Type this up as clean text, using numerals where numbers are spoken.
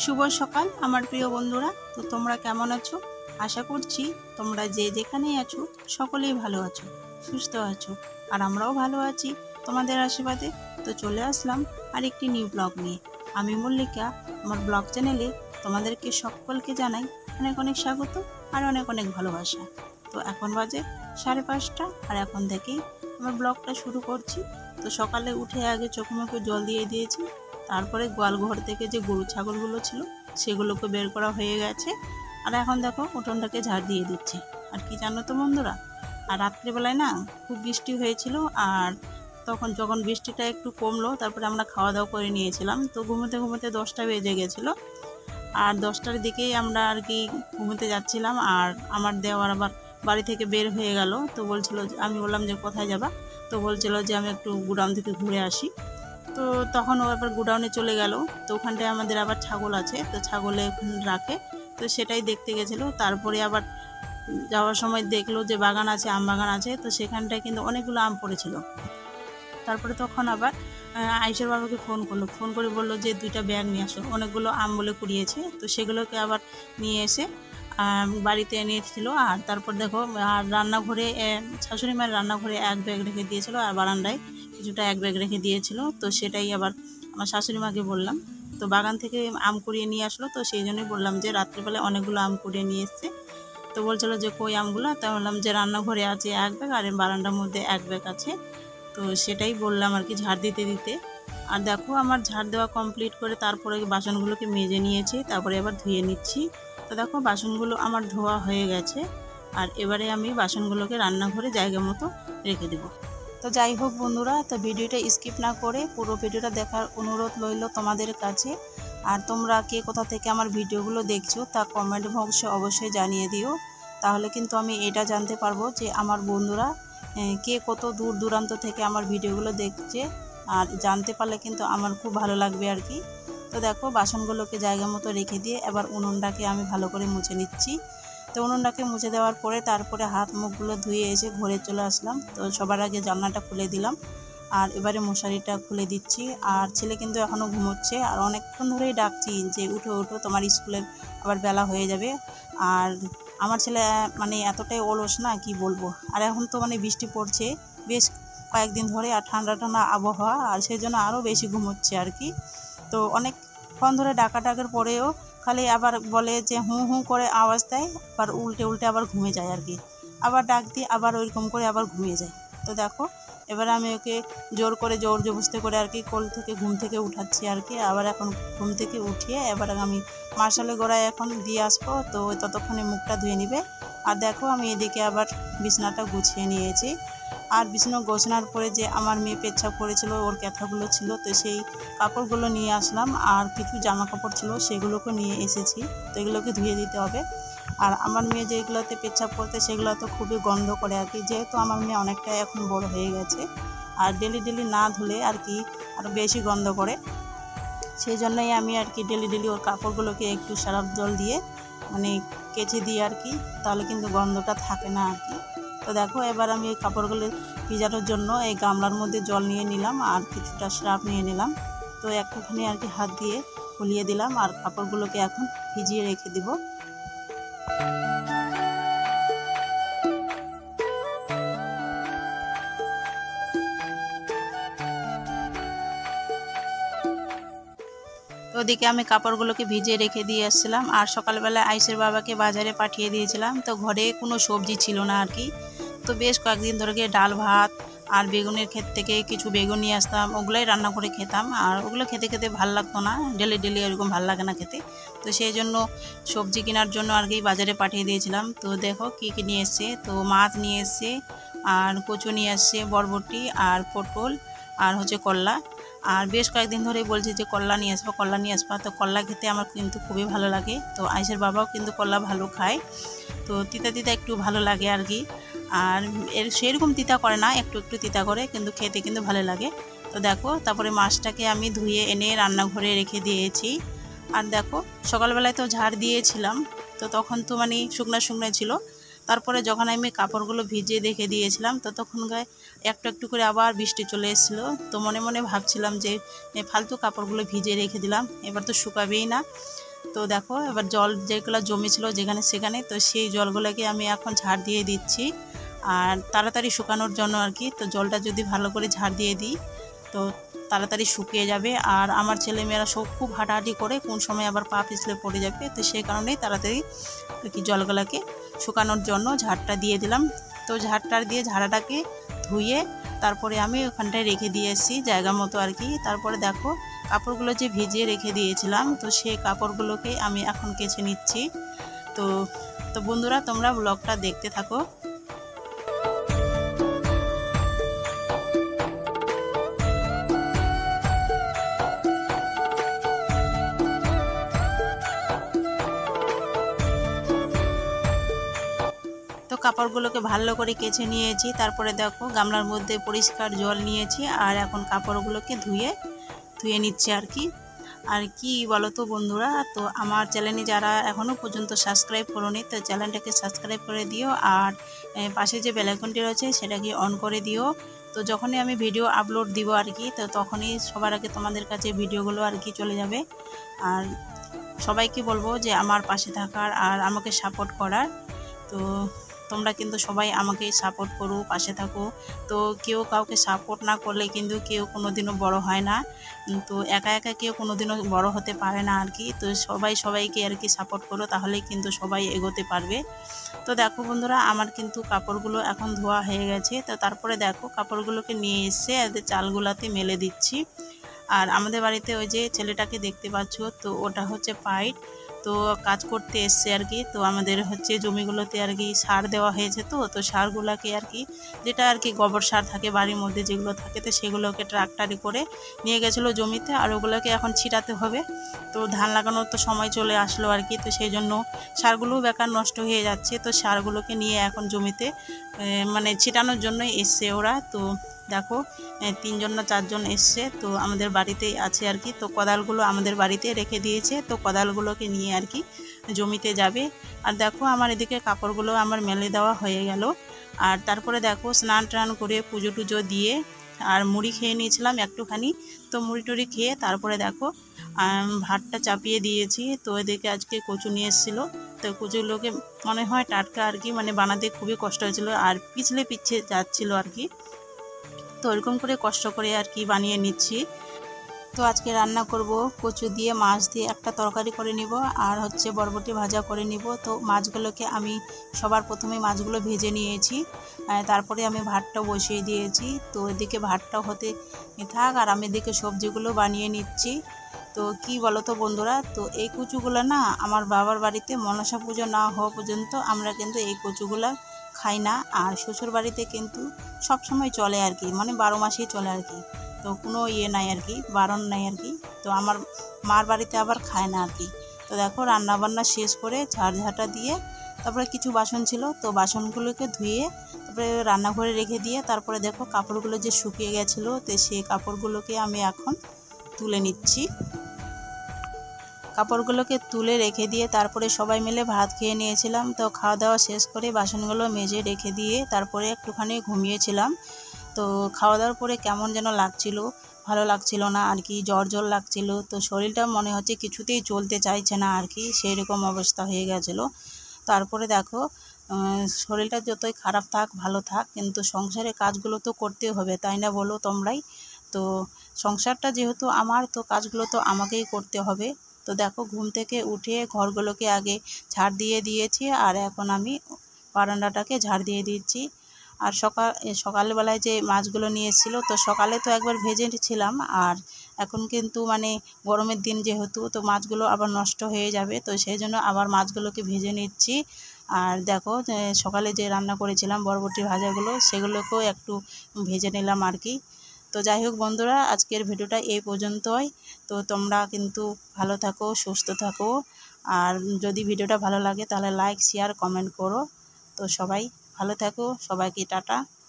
শুভ সকাল আমার প্রিয় বন্ধুরা। তো তোমরা কেমন আছো? আশা করছি তোমরা যে যেখানেই আছো সকলেই ভালো আছো, সুস্থ আছো, আর আমরাও ভালো আছি তোমাদের আশীর্বাদে। তো চলে আসলাম আরেকটি নিউ ব্লগ নিয়ে। আমি মল্লিকা। আমার ব্লগ চ্যানেলে তোমাদেরকে সকলকে জানাই অনেক অনেক স্বাগত আর অনেক অনেক ভালোবাসা। তো এখন বাজে 5:30 আর এখন থেকেই আমার ব্লগটা শুরু করছি। তো সকালে উঠে আগে চোখে মুখে জল দিয়ে দিয়েছি, তারপরে গোয়াল ঘর থেকে যে গরু ছাগলগুলো ছিল সেগুলোকে বের করা হয়ে গেছে। আর এখন দেখো উঠোনটাকে ঝাড় দিয়ে দিচ্ছি। আর কি জানো তো বন্ধুরা, আর রাত্রিবেলায় না খুব বৃষ্টি হয়েছিল, আর তখন যখন বৃষ্টিটা একটু কমলো তারপরে আমরা খাওয়া দাওয়া করে নিয়েছিলাম। তো ঘুমোতে ঘুমোতে 10টা বেজে গেছিলো, আর 10টার দিকেই আমরা আর কি ঘুমোতে যাচ্ছিলাম। আর আমার দেওয়ার আবার বাড়ি থেকে বের হয়ে গেল। তো বলছিল, আমি বললাম যে কোথায় যাবা? তো বলছিল যে আমি একটু গুডাউন থেকে ঘুরে আসি। তো তখন ও আবার গোডাউনে চলে গেল। তো ওখানটায় আমাদের আবার ছাগল আছে, তো ছাগলে ওখানে রাখে, তো সেটাই দেখতে গেছিলো। তারপরে আবার যাওয়ার সময় দেখলো যে বাগান আছে, আম বাগান আছে, তো সেখানটায় কিন্তু অনেকগুলো আম পড়েছিল। তারপরে তখন আবার আয়েশার বাবাকে ফোন করে বললো যে 2টা ব্যাগ নিয়ে আসো, অনেকগুলো আম বলে কুড়িয়েছে। তো সেগুলোকে আবার নিয়ে এসে বাড়িতে এনেছিল। আর তারপর দেখো, আর রান্নাঘরে শাশুড়ি মায়ের রান্নাঘরে 1 ব্যাগ রেখে দিয়েছিল, আর বারান্দায় কিছুটা 1 ব্যাগ রেখে দিয়েছিল। তো সেটাই আবার আমার শাশুড়ি মাকে বললাম। তো বাগান থেকে আম কুড়িয়ে নিয়ে আসলো, তো সেই জন্যই বললাম যে রাত্রিবেলায় অনেকগুলো আম কুড়িয়ে নিয়ে এসছে। তো বলছিল যে কই আমগুলো? তা বললাম যে রান্নাঘরে আছে 1 ব্যাগ, আর বারান্দার মধ্যে 1 ব্যাগ আছে। তো সেটাই বললাম আর কি ঝাড় দিতে দিতে। আর দেখো আমার ঝাড় দেওয়া কমপ্লিট করে তারপরে বাসনগুলোকে মেজে নিয়েছি, তারপরে আবার ধুয়ে নিচ্ছি। তো দেখো বাসনগুলো আমার ধোয়া হয়ে গেছে। আর এবারে আমি বাসনগুলোকে রান্নাঘরে জায়গা মতো রেখে দেবো। তো যাই হোক বন্ধুরা, তো ভিডিওটা স্কিপ না করে পুরো ভিডিওটা দেখার অনুরোধ রইল তোমাদের কাছে। আর তোমরা কে কোথা থেকে আমার ভিডিওগুলো দেখছো তা কমেন্ট বক্সে অবশ্যই জানিয়ে দিও। তাহলে কিন্তু আমি এটা জানতে পারবো যে আমার বন্ধুরা কে কত দূর দূরান্ত থেকে আমার ভিডিওগুলো দেখছে। আর জানতে পারলে কিন্তু আমার খুব ভালো লাগবে আর কি। তো দেখো বাসনগুলোকে জায়গা মতো রেখে দিয়ে এবার উনুনটাকে আমি ভালো করে মুছে নিচ্ছি। তো উনুনটাকে মুছে দেওয়ার পরে তারপরে হাত মুখগুলো ধুয়ে এসে ঘরে চলে আসলাম। তো সবার আগে জানলাটা খুলে দিলাম, আর এবারে মশারিটা খুলে দিচ্ছি। আর ছেলে কিন্তু এখনও ঘুমোচ্ছে, আর অনেকক্ষণ ধরেই ডাকছি যে উঠো উঠো, তোমার স্কুলের আবার বেলা হয়ে যাবে। আর আমার ছেলে মানে এতটাই অলস না কি বলবো। আর এখন তো মানে বৃষ্টি পড়ছে বেশ কয়েকদিন ধরে, আর ঠান্ডা ঠান্ডা আবহাওয়া, আর সেই জন্য আরও বেশি ঘুমোচ্ছে আর কি। তো অনেকক্ষণ ধরে ডাকার পরেও খালি আবার বলে যে হুঁ হুঁ করে আওয়াজ দেয়, আবার উল্টে আবার ঘুমিয়ে যায় আর কি। আবার ডাক দিয়ে আবার ওইরকম করে আবার ঘুমিয়ে যায়। তো দেখো এবার আমি ওকে জোর জবরদস্তি করে আর কি ঘুম থেকে উঠাচ্ছি আর কি। আবার এখন ঘুম থেকে উঠিয়ে এবার আমি মার্শালের গোড়ায় এখন দিয়ে আসবো, তো ততক্ষণে মুখটা ধুয়ে নিবে। আর দেখো আমি এদিকে আবার বিছানাটা গুছিয়ে নিয়েছি। আর বিছানা গোছানোর পরে যে আমার মেয়ে পেচ্ছাপ করেছিল, ওর ক্যাথাগুলো ছিল, তো সেই কাপড়গুলো নিয়ে আসলাম। আর কিছু জামা কাপড় ছিল সেগুলোকে নিয়ে এসেছি, তো এগুলোকে ধুয়ে দিতে হবে। আর আমার মেয়ে যেগুলোতে পেচ্ছাপ করতে সেগুলো তো খুবই গন্ধ করে আর কি, যেহেতু আমার মেয়ে অনেকটা এখন বড় হয়ে গেছে। আর ডেলি না ধুলে আর কি আরও বেশি গন্ধ করে। সেই জন্যই আমি আর কি ডেলি ওর কাপড়গুলোকে একটু সার্ফ জল দিয়ে মানে কেচে দিই আর কি, তাহলে কিন্তু গন্ধটা থাকে না আর কি। তো দেখো এবার আমি এই কাপড়গুলো ভিজানোর জন্য এই গামলার মধ্যে জল নিয়ে নিলাম, আর কিছুটা সার্ফ নিয়ে নিলাম। তো একটুখানি আর কি হাত দিয়ে ফুলিয়ে দিলাম, আর কাপড়গুলোকে এখন ভিজিয়ে রেখে দিব। তো ওদিকে আমি কাপড়গুলোকে ভিজিয়ে রেখে দিয়ে আসছিলাম। আর সকালবেলা আয়েশের বাবাকে বাজারে পাঠিয়ে দিয়েছিলাম, তো ঘরে কোনো সবজি ছিল না আর কি। তো বেশ কয়েকদিন ধরে ডাল ভাত আর বেগুনের ক্ষেত থেকে কিছু বেগুন নিয়ে আসতাম, ওগুলোই রান্না করে খেতাম। আর ওগুলো খেতে খেতে ভালো লাগতো না, ডেলি ওরকম ভালো লাগে না খেতে। তো সেই জন্য সবজি কেনার জন্য আর কি বাজারে পাঠিয়ে দিয়েছিলাম। তো দেখো কী কী নিয়ে এসছে, তো মাছ নিয়ে এসছে, আর কচু নিয়ে আসছে, বরবটি আর পটল, আর হচ্ছে করলা। আর বেশ কয়েকদিন ধরেই বলছি যে করলা নিয়ে আসবা। তো করলা খেতে আমার কিন্তু খুবই ভালো লাগে। তো আয়েশের বাবাও কিন্তু করলা ভালো খায়, তো তিতা একটু ভালো লাগে আর কি। আর সেরকম তিতা করে না, একটু তিতা করে, কিন্তু খেতে কিন্তু ভালো লাগে। তো দেখো তারপরে মাছটাকে আমি ধুয়ে এনে রান্নাঘরে রেখে দিয়েছি। আর দেখো সকালবেলায় তো ঝাড় দিয়েছিলাম, তো তখন তো মানে শুকনো ছিল। তারপরে যখন আমি কাপড়গুলো ভিজিয়ে রেখে দিয়েছিলাম, তো তখন গায়ে একটু করে আবার বৃষ্টি চলে এসেছিলো। তো মনে ভাবছিলাম যে ফালতু কাপড়গুলো ভিজিয়ে রেখে দিলাম, এবার তো শুকাবেই না। তো দেখো এবার জল যেগুলো জমেছিল যেখানে সেখানে, তো সেই জলগুলোকে আমি এখন ঝাড় দিয়ে দিচ্ছি আর তাড়াতাড়ি শুকানোর জন্য আর কি। তো জলটা যদি ভালো করে ঝাড় দিয়ে দিই তো তাড়াতাড়ি শুকিয়ে যাবে। আর আমার ছেলেমেয়েরা সব খুব হাঁটাহাঁটি করে, কোন সময় আবার পা পিছলে পড়ে যাবে, তো সেই কারণেই তাড়াতাড়ি আর কি জলগুলোকে শুকানোর জন্য ঝাড়টা দিয়ে দিলাম। তো ঝাড়টার দিয়ে ঝাড়াটাকে ধুয়ে তারপরে আমি ওখানটায় রেখে দিয়ে এসেছি জায়গা মতো আর কি। তারপরে দেখো কাপড়গুলো যে ভিজিয়ে রেখে দিয়েছিলাম, তো সেই কাপড়গুলোকে আমি এখন কেচে নিচ্ছি। তো তো বন্ধুরা তোমরা ব্লগটা দেখতে থাকো। তো কাপড়গুলোকে ভালো করে কেচে নিয়েছি। তারপরে দেখো গামলার মধ্যে পরিষ্কার জল নিয়েছি আর এখন কাপড়গুলোকে ধুয়ে নিচ্ছি আর কি। আর কি বলো তো বন্ধুরা, তো আমার চ্যানেলে যারা এখনও পর্যন্ত সাবস্ক্রাইব করোনি তো চ্যানেলটাকে সাবস্ক্রাইব করে দিও আর পাশে যে বেল আইকনটি রয়েছে সেটাকে অন করে দিও। তো যখনই আমি ভিডিও আপলোড দিব আর কি, তো তখনই সবার আগে তোমাদের কাছে ভিডিওগুলো আর কি চলে যাবে। আর সবাইকে বলবো যে আমার পাশে থাকার আর আমাকে সাপোর্ট করার। তো তোমরা কিন্তু সবাই আমাকে সাপোর্ট করো, পাশে থাকো। তো কেউ কাউকে সাপোর্ট না করলে কিন্তু কেউ কোনোদিনও বড় হয় না। তো একা একা কেউ কোনোদিনও বড় হতে পারে না আর কি। তো সবাই সবাইকে আর কি সাপোর্ট করো, তাহলেই কিন্তু সবাই এগোতে পারবে। তো দেখো বন্ধুরা আমার কিন্তু কাপড়গুলো এখন ধোয়া হয়ে গেছে। তো তারপরে দেখো কাপড়গুলোকে নিয়ে এসে এদের চালগুলাতে মেলে দিচ্ছি। আর আমাদের বাড়িতে ওই যে ছেলেটাকে দেখতে পাচ্ছ, তো ওটা হচ্ছে পাইট। তো কাজ করতে এসছে আর কি। তো আমাদের হচ্ছে জমিগুলোতে আর কি সার দেওয়া হয়েছে। তো তো সারগুলোকে আর কি, যেটা আর কি গোবর সার থাকে বাড়ির মধ্যে যেগুলো থাকে, তো সেগুলোকে ট্রাক্টরে করে নিয়ে গেছিলো জমিতে আর ওগুলোকে এখন ছিটাতে হবে। তো ধান লাগানোর তো সময় চলে আসলো আর কি। তো সেই জন্য সারগুলোও বেকার নষ্ট হয়ে যাচ্ছে। তো সারগুলোকে নিয়ে এখন জমিতে মানে ছিটানোর জন্য এসছে ওরা। তো দেখো 3 জন না 4 জন এসছে। তো আমাদের বাড়িতেই আছে আর কি। তো কোদালগুলো আমাদের বাড়িতে রেখে দিয়েছে। তো কোদালগুলোকে নিয়ে আর কি জমিতে যাবে। আর দেখো আমার এদিকে কাপড়গুলো আমার মেলে দেওয়া হয়ে গেল। আর তারপরে দেখো স্নান টান করে পুজো টুজো দিয়ে আর মুড়ি খেয়ে নিয়েছিলাম একটুখানি। তো মুড়ি টুড়ি খেয়ে তারপরে দেখো ভাতটা চাপিয়ে দিয়েছি। তো এদিকে আজকে কচু নিয়ে এসেছিলো। তো কচুগুলোকে মনে হয় টাটকা আর কি, মানে বানাতে খুবই কষ্ট হয়েছিল আর পিছলে যাচ্ছিলো আর কি। তো এরকম করে কষ্ট করে আর কি বানিয়ে নিচ্ছি। তো আজকে রান্না করব কচু দিয়ে মাছ দিয়ে একটা তরকারি করে নিব আর হচ্ছে বরবটি ভাজা করে নিব। তো মাছগুলোকে আমি সবার প্রথমে মাছগুলো ভেজে নিয়েছি, তারপরে আমি ভাতটাও বসিয়ে দিয়েছি। তো এদিকে ভাতটাও হতে থাক আর আমি এদিকে সবজিগুলো বানিয়ে নিচ্ছি। তো কি বলো তো বন্ধুরা, তো এই কচুগুলো না আমার বাবার বাড়িতে মনসা পুজো না হওয়া পর্যন্ত আমরা কিন্তু এই কচুগুলো খাই না। আর শ্বশুর বাড়িতে কিন্তু সব সময় চলে আর কি, মানে 12 মাসেই চলে আর কি। তো কোনো ইয়ে নাই আর কি, বারণ নাই আর কি। তো আমার মার বাড়িতে আবার খায় না আর কি। তো দেখো রান্নাবান্না শেষ করে ঝাড়ঝাঁটা দিয়ে তারপরে কিছু বাসন ছিল, তো বাসনগুলোকে ধুয়ে তারপরে রান্নাঘরে রেখে দিয়ে তারপরে দেখো কাপড়গুলো যে শুকিয়ে গেছিলো, তো সেই কাপড়গুলোকে আমি এখন তুলে নিচ্ছি। কাপড়গুলোকে তুলে রেখে দিয়ে তারপরে সবাই মিলে ভাত খেয়ে নিয়েছিলাম। তো খাওয়া দাওয়া শেষ করে বাসনগুলো মেজে রেখে দিয়ে তারপরে একটুখানি ঘুমিয়েছিলাম। তো খাওয়া দাওয়ার পরে কেমন যেন লাগছিল, ভালো লাগছিল না আর কি, জ্বর জ্বর লাগছিল। তো শরীরটা মনে হচ্ছে কিছুতেই চলতে চাইছে না আর কি, সেই রকম অবস্থা হয়ে গেছিলো। তারপরে দেখো শরীরটা যতই খারাপ থাক ভালো থাক, কিন্তু সংসারের কাজগুলো তো করতে হবে, তাই না বলো তোমরাই? তো সংসারটা যেহেতু আমার, তো কাজগুলো তো আমাকেই করতে হবে। তো দেখো ঘুম থেকে উঠে ঘরগুলোকে আগে ঝাড় দিয়ে দিয়েছি আর এখন আমি বারান্দাটাকে ঝাড় দিয়ে দিচ্ছি। আর সকালবেলায় যে মাছগুলো নিয়ে এসেছিলো, তো সকালে তো একবার ভেজেছিলাম আর এখন কিন্তু মানে গরমের দিন যেহেতু, তো মাছগুলো আবার নষ্ট হয়ে যাবে, তো সেই জন্য আবার মাছগুলোকে ভেজে নিচ্ছি। আর দেখো সকালে যে রান্না করেছিলাম বরবটি ভাজাগুলো, সেগুলোকেও একটু ভেজে নিলাম আর কি। তো যাই হোক বন্ধুরা, আজকের ভিডিওটা এই পর্যন্তই। তো তোমরা কিন্তু ভালো থাকো, সুস্থ থাকো। আর যদি ভিডিওটা ভালো লাগে তাহলে লাইক শেয়ার কমেন্ট করো। তো সবাই ভালো থাকো, সবাইকে টাটা।